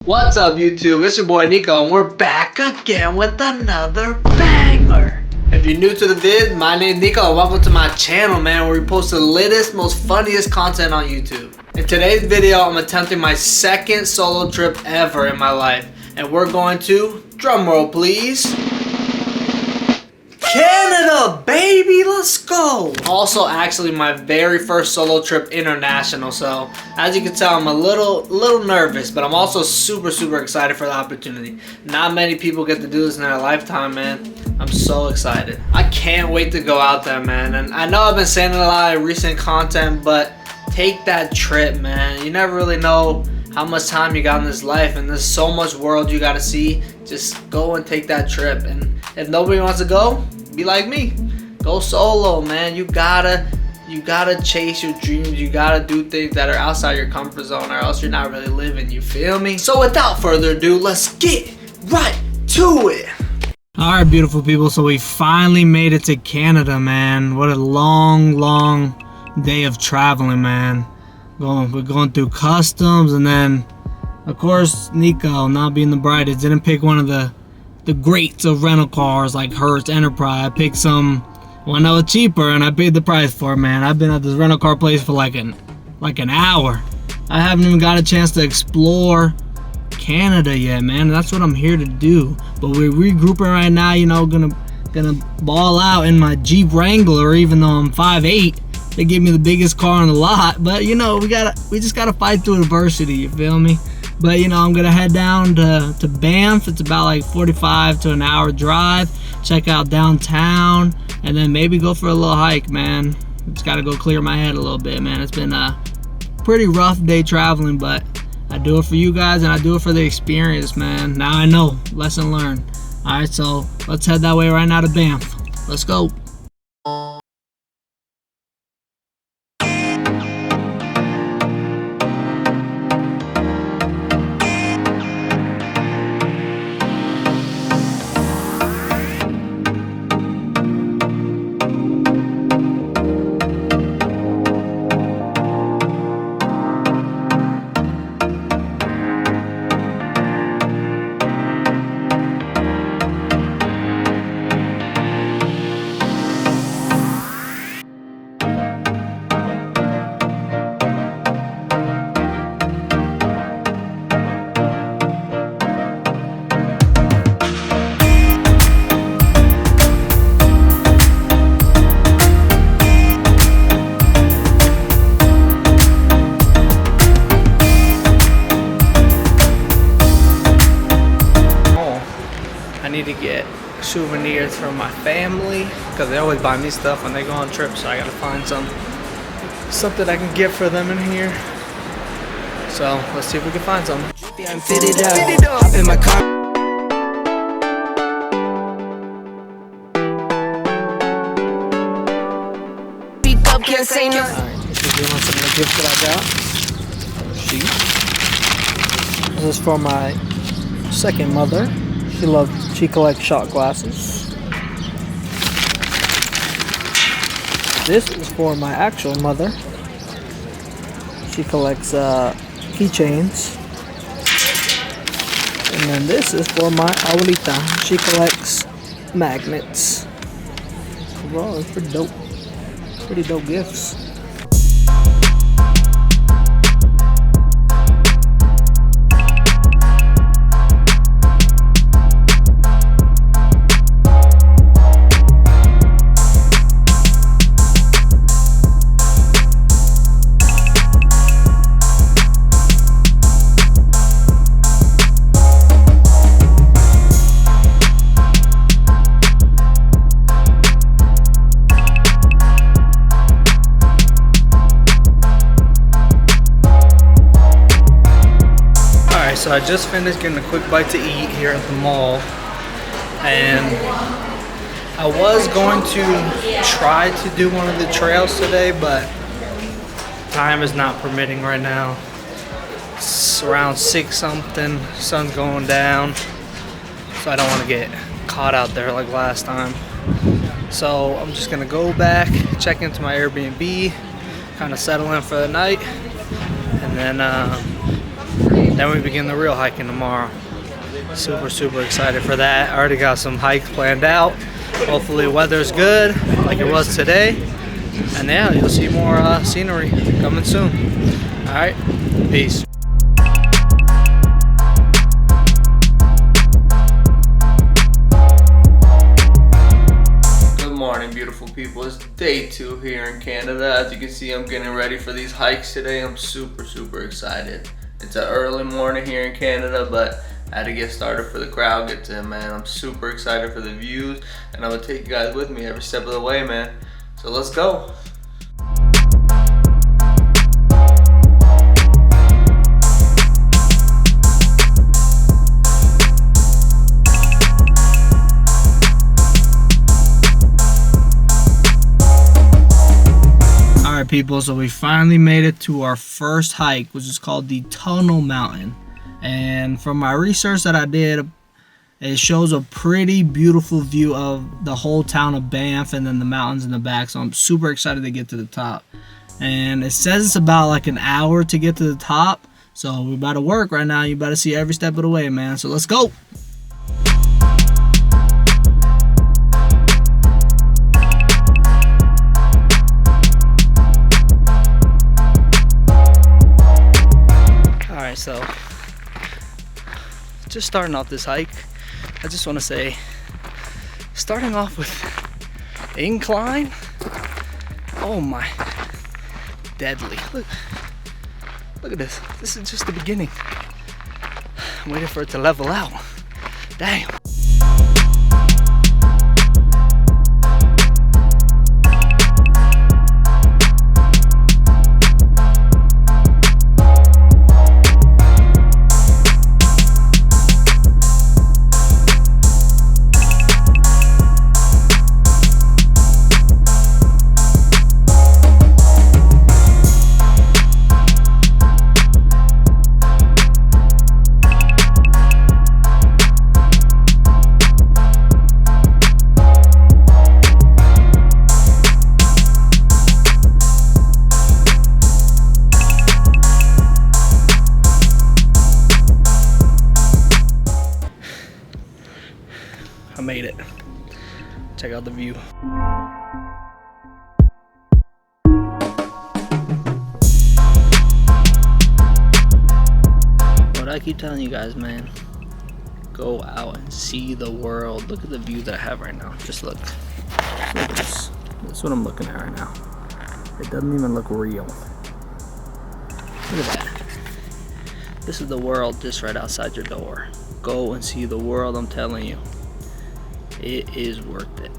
What's up, YouTube? It's your boy Nico, and we're back again with another banger. If you're new to the vid, my name's Nico, and welcome to my channel, man, where we post the latest, most funniest content on YouTube. In today's video, I'm attempting my second solo trip ever in my life, and we're going to, drumroll please, Canada, baby, let's go. Also, actually, my very first solo trip international. So, as you can tell, I'm a little nervous, but I'm also super excited for the opportunity. Not many people get to do this in their lifetime, man. I'm so excited. I can't wait to go out there, man. And I know I've been saying a lot of recent content, but take that trip, man. You never really know how much time you got in this life, and there's so much world you gotta see. Just go and take that trip. And if nobody wants to go, be like me, go solo, man. You gotta chase your dreams. You gotta do things that are outside your comfort zone, or else you're not really living, you feel me? So without further ado, let's get right to it. All right, beautiful people, so we finally made it to Canada, man. What a long day of traveling, man. We're going through customs, and then of course Nico, not being the brightest, didn't pick one of the greats of rental cars like Hertz Enterprise. I picked some, well, I know it's cheaper, and I paid the price for it, man. I've been at this rental car place for like an hour. I haven't even got a chance to explore Canada yet, man. That's what I'm here to do. But we're regrouping right now, you know, gonna ball out in my Jeep Wrangler, even though I'm 5'8". They give me the biggest car on the lot, but you know, we just gotta fight through adversity, you feel me? But you know, I'm gonna head down to Banff. It's about like 45 to an hour drive. Check out downtown, and then maybe go for a little hike, man. Just gotta go clear my head a little bit, man. It's been a pretty rough day traveling, but I do it for you guys, and I do it for the experience, man. Now I know, lesson learned. All right, so let's head that way right now to Banff. Let's go. I need to get souvenirs from my family, because they always buy me stuff when they go on trips, so I gotta find something I can get for them in here. So let's see if we can find some. I'm fitted up. Hop in my car. Can't say no. Alright, this is some of the gifts that I got. Sheet. This is for my second mother. She collects shot glasses. This is for my actual mother. She collects keychains. And then this is for my abuelita. She collects magnets. Wow, it's pretty dope. Pretty dope gifts. So I just finished getting a quick bite to eat here at the mall, and I was going to try to do one of the trails today, but time is not permitting right now. It's around 6 something, sun's going down, so I don't want to get caught out there like last time. So I'm just gonna go back, check into my Airbnb, kind of settle in for the night, and then Then we begin the real hiking tomorrow. Super excited for that. I already got some hikes planned out. Hopefully weather's good like it was today. And yeah, you'll see more scenery coming soon. Alright, peace. Good morning, beautiful people. It's day 2 here in Canada. As you can see, I'm getting ready for these hikes today. I'm super excited. It's an early morning here in Canada, but I had to get started for the crowd gets in, man. I'm super excited for the views, and I'm gonna take you guys with me every step of the way, man. So let's go. Alright people, so we finally made it to our first hike, which is called the Tunnel Mountain. And from my research that I did, it shows a pretty beautiful view of the whole town of Banff and then the mountains in the back. So I'm super excited to get to the top. And it says it's about like an hour to get to the top. So we're about to work right now. You better see every step of the way, man. So let's go. Alright, so just starting off this hike, I just want to say, starting off with incline, oh my, deadly. Look at this. This is just the beginning. I'm waiting for it to level out. Damn. I made it. Check out the view. What I keep telling you guys, man, go out and see the world. Look at the view that I have right now. Just look. Look at this. That's what I'm looking at right now. It doesn't even look real. Look at that. This is the world just right outside your door. Go and see the world, I'm telling you. It is worth it.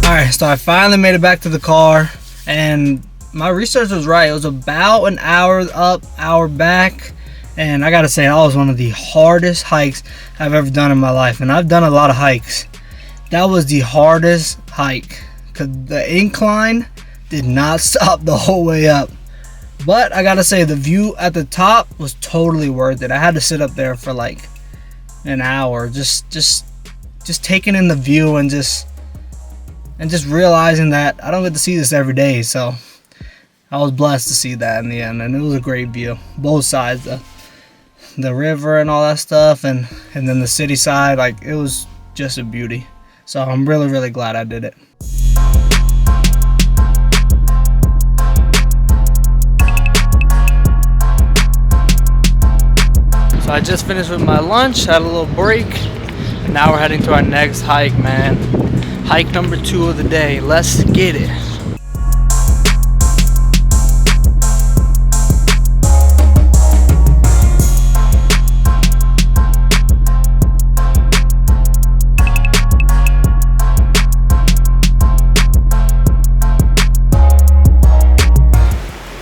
Alright, so I finally made it back to the car, and my research was right. It was about an hour up, hour back. And I gotta say, that was one of the hardest hikes I've ever done in my life. And I've done a lot of hikes. That was the hardest hike, because the incline did not stop the whole way up. But I gotta say, the view at the top was totally worth it. I had to sit up there for like an hour, just taking in the view and just realizing that I don't get to see this every day. So I was blessed to see that in the end, and it was a great view, both sides, the river and all that stuff, and then the city side. Like, it was just a beauty. So I'm really glad I did it. So I just finished with my lunch, had a little break, and now we're heading to our next hike, man. Hike number 2 of the day. Let's get it.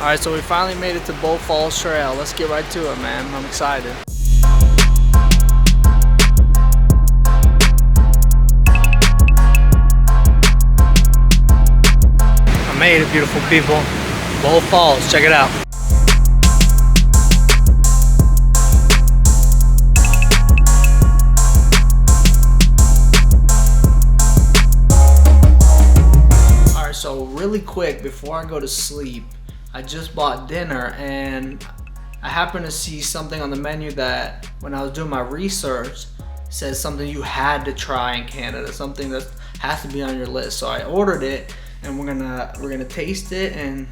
Alright, so we finally made it to Banff Falls Trail. Let's get right to it, man. I'm excited. I made it, beautiful people. Banff Falls, check it out. really quick before I go to sleep, I just bought dinner and I happened to see something on the menu that when I was doing my research says something you had to try in Canada, something that has to be on your list. So I ordered it and we're gonna taste it and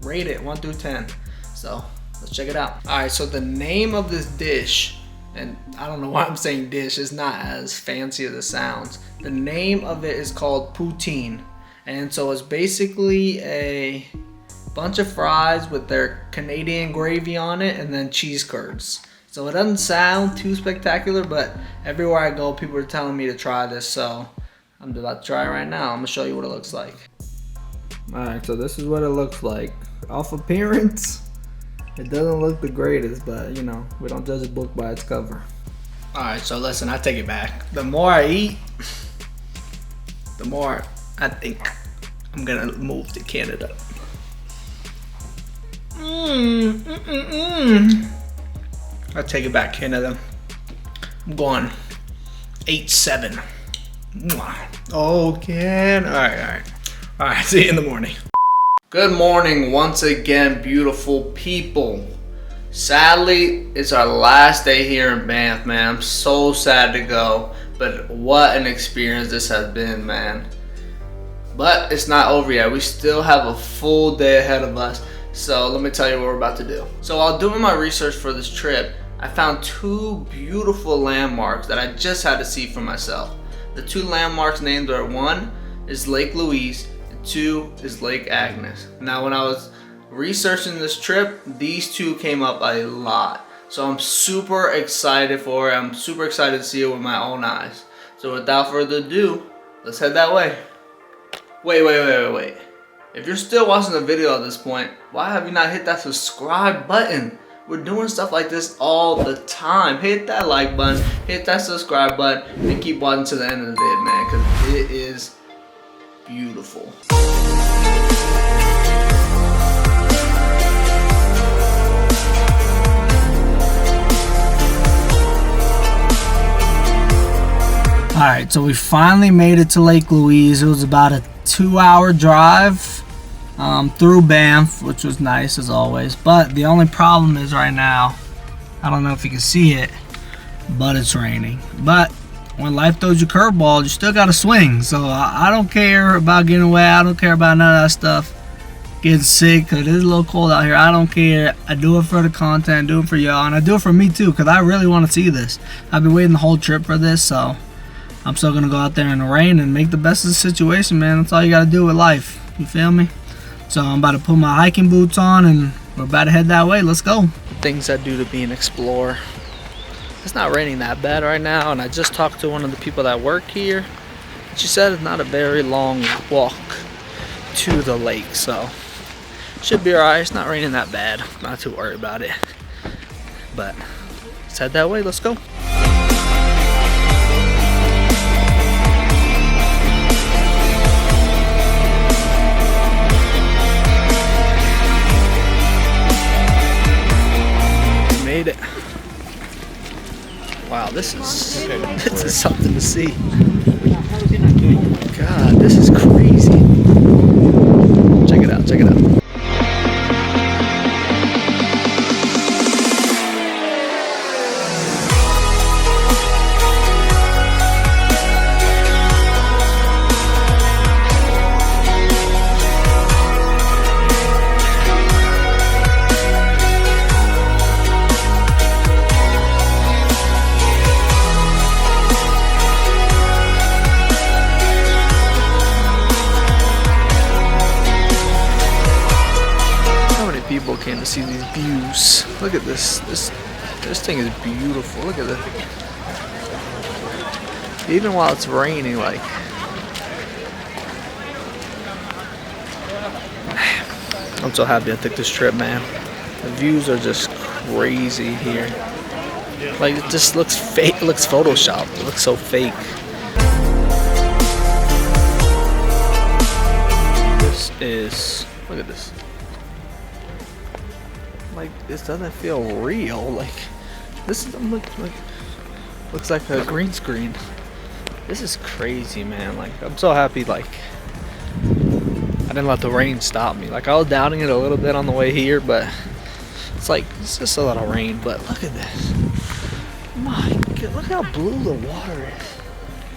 rate it 1 through 10. So let's check it out. All right, so the name of this dish, and I don't know why I'm saying dish, it's not as fancy as it sounds. The name of it is called poutine. And so it's basically a bunch of fries with their Canadian gravy on it and then cheese curds. So it doesn't sound too spectacular, but everywhere I go, people are telling me to try this. So I'm about to try it right now. I'm gonna show you what it looks like. All right, so this is what it looks like. Off appearance, it doesn't look the greatest, but you know, we don't judge a book by its cover. All right, so listen, I take it back. The more I eat, the more I think I'm gonna move to Canada. I take it back, Canada. I'm going 8-7. Oh, Ken. All right. See you in the morning. Good morning once again, beautiful people. Sadly, it's our last day here in Banff, man. I'm so sad to go, but what an experience this has been, man. But it's not over yet. We still have a full day ahead of us. So let me tell you what we're about to do. So while doing my research for this trip, I found 2 beautiful landmarks that I just had to see for myself. The 2 landmarks named are, 1 is Lake Louise and 2 is Lake Agnes. Now when I was researching this trip, these 2 came up a lot. So I'm super excited for it. I'm super excited to see it with my own eyes. So without further ado, let's head that way. Wait. If you're still watching the video at this point, why have you not hit that subscribe button? We're doing stuff like this all the time. Hit that like button, hit that subscribe button, and keep watching to the end of the vid, man, because it is beautiful. Alright, so we finally made it to Lake Louise. It was about a 2-hour drive through Banff, which was nice as always. But the only problem is right now, I don't know if you can see it, but it's raining. But when life throws you curveballs, you still got to swing. So I don't care about getting wet. I don't care about none of that stuff. Getting sick, because it is a little cold out here. I don't care. I do it for the content, do it for y'all, and I do it for me too, because I really want to see this. I've been waiting the whole trip for this, so I'm still gonna go out there in the rain and make the best of the situation, man. That's all you gotta do with life. You feel me? So I'm about to put my hiking boots on and we're about to head that way. Let's go. Things I do to be an explorer. It's not raining that bad right now, and I just talked to one of the people that work here. She said it's not a very long walk to the lake, so should be alright. It's not raining that bad. Not too worried about it. But let's head that way. Let's go. Made it. Wow, this is something to see. God, this is crazy. Check it out, check it out. People came to see these views. Look at this. This thing is beautiful. Look at this. Even while it's raining, like, I'm so happy I took this trip, man. The views are just crazy here. Like, it just looks fake. It looks photoshopped. It looks so fake. This is, look at this. Like, this doesn't feel real. Like, this looks like a green screen. This is crazy, man. Like, I'm so happy. Like, didn't let the rain stop me. Like, I was doubting it a little bit on the way here, but it's like, it's just a little rain. But look at this. My God, look how blue the water is.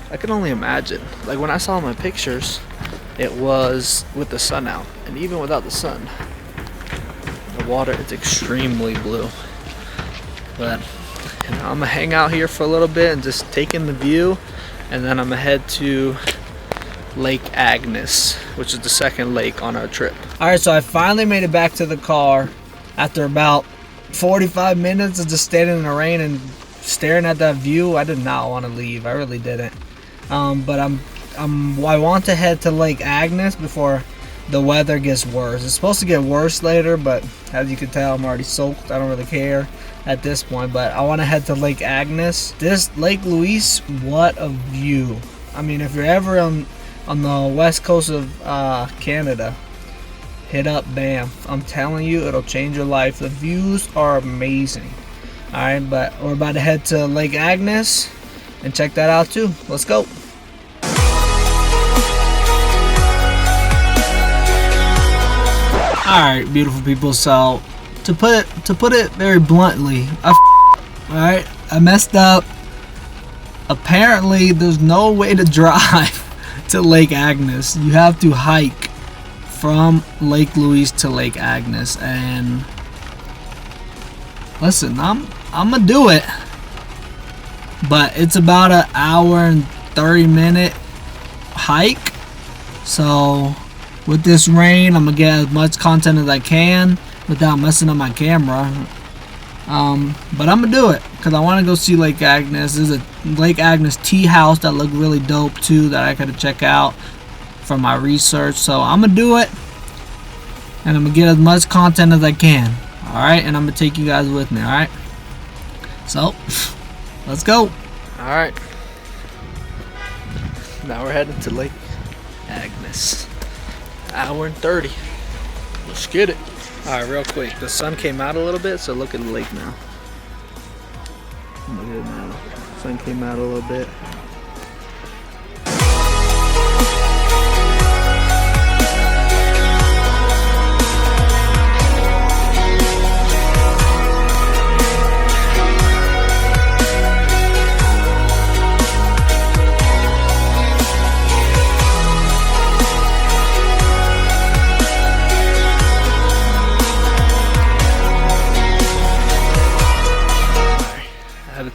I can only imagine. Like, when I saw my pictures, it was with the sun out. And even without the sun, the water is extremely blue. But you know, I'm gonna hang out here for a little bit and just take in the view, and then I'm gonna head to Lake Agnes, which is the second lake on our trip. Alright, so I finally made it back to the car after about 45 minutes of just standing in the rain and staring at that view. I did not want to leave. I really didn't. But I want to head to Lake Agnes before the weather gets worse. It's supposed to get worse later, but as you can tell, I'm already soaked. I don't really care at this point, but I want to head to Lake Agnes. This Lake Louise, what a view. I mean, if you're ever on the west coast of Canada, hit up Banff. I'm telling you, it'll change your life. The views are amazing. Alright, but we're about to head to Lake Agnes and check that out too. Let's go. Alright, beautiful people, so to put it very bluntly, I messed up. Apparently there's no way to drive to Lake Agnes. You have to hike from Lake Louise to Lake Agnes, and listen, I'm gonna do it, but it's about an hour and 30-minute hike. So with this rain, I'm gonna get as much content as I can without messing up my camera. But I'm gonna do it because I want to go see Lake Agnes. There's a Lake Agnes tea house that looked really dope too that I gotta check out from my research. So I'm gonna do it, and I'm gonna get as much content as I can. Alright, and I'm gonna take you guys with me. Alright, so let's go. Alright, now we're heading to Lake Agnes. Hour and 30. Let's get it. Alright, real quick, the sun came out a little bit, so look at the lake now. Look at it now. Sun came out a little bit.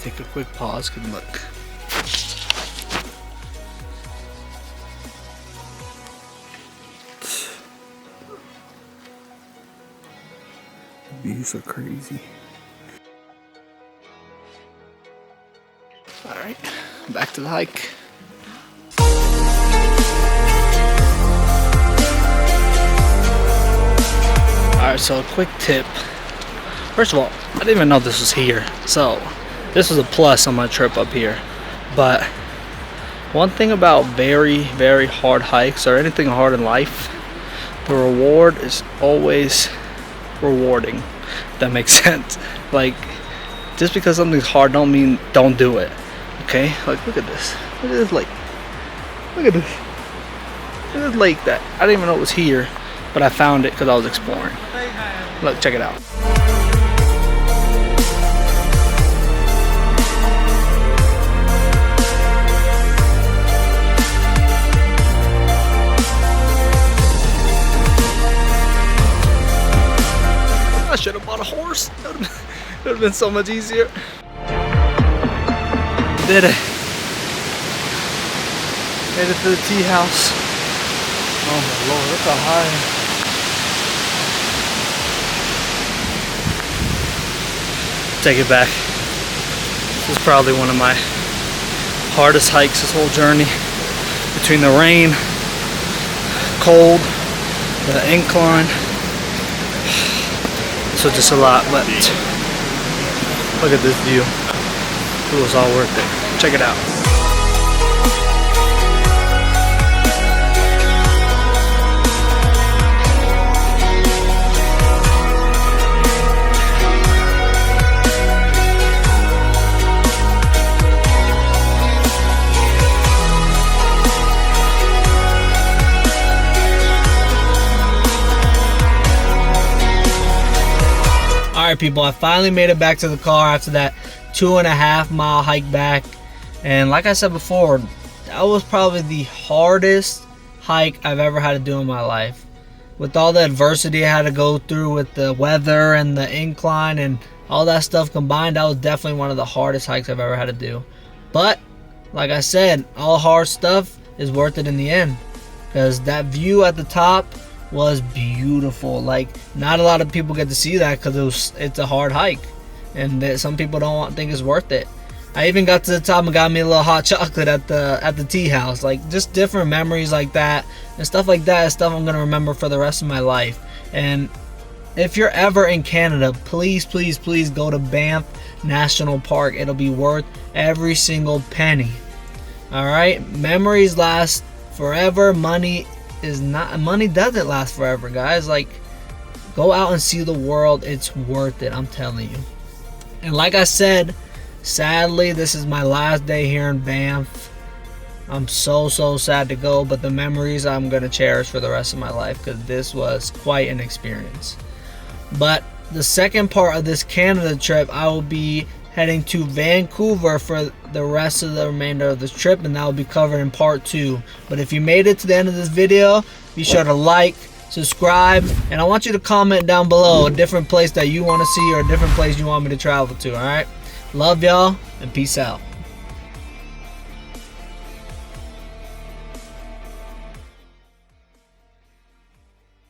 Take a quick pause. Good look. The views are crazy. Alright, back to the hike. Alright, so a quick tip. First of all, I didn't even know this was here. So this was a plus on my trip up here. But one thing about very, very hard hikes or anything hard in life, the reward is always rewarding. If that makes sense. Like, just because something's hard don't mean don't do it. Okay? Like, look at this. Look at this lake. Look at this. Look at this lake that I didn't even know it was here, but I found it because I was exploring. Look, check it out. I should have bought a horse. That would have been so much easier. Did it. Made it to the tea house. Oh my lord, look how high. Take it back. This is probably one of my hardest hikes this whole journey. Between the rain, cold, the incline. So just a lot, but look at this view. It was all worth it. Check it out. Alright people, I finally made it back to the car after that 2.5 mile hike back. And like I said before, that was probably the hardest hike I've ever had to do in my life. With all the adversity I had to go through with the weather and the incline and all that stuff combined, that was definitely one of the hardest hikes I've ever had to do. But like I said, all hard stuff is worth it in the end, because that view at the top was beautiful. Like, not a lot of people get to see that because it's a hard hike, and some people don't think it's worth it. I even got to the top and got me a little hot chocolate at the tea house. Like, just different memories like that and stuff like that is stuff I'm gonna remember for the rest of my life. And if you're ever in Canada, please go to Banff National Park. It'll be worth every single penny. All right, memories last forever. Money doesn't last forever, guys. Like, go out and see the world. It's worth it, I'm telling you. And like I said, sadly, this is my last day here in Banff. I'm so sad to go, but the memories I'm gonna cherish for the rest of my life, because this was quite an experience. But the second part of this Canada trip, I will be heading to Vancouver for the rest of the remainder of this trip, and that will be covered in part 2. But if you made it to the end of this video, be sure to like, subscribe, and I want you to comment down below a different place that you want to see or a different place you want me to travel to. All right, love y'all and peace out.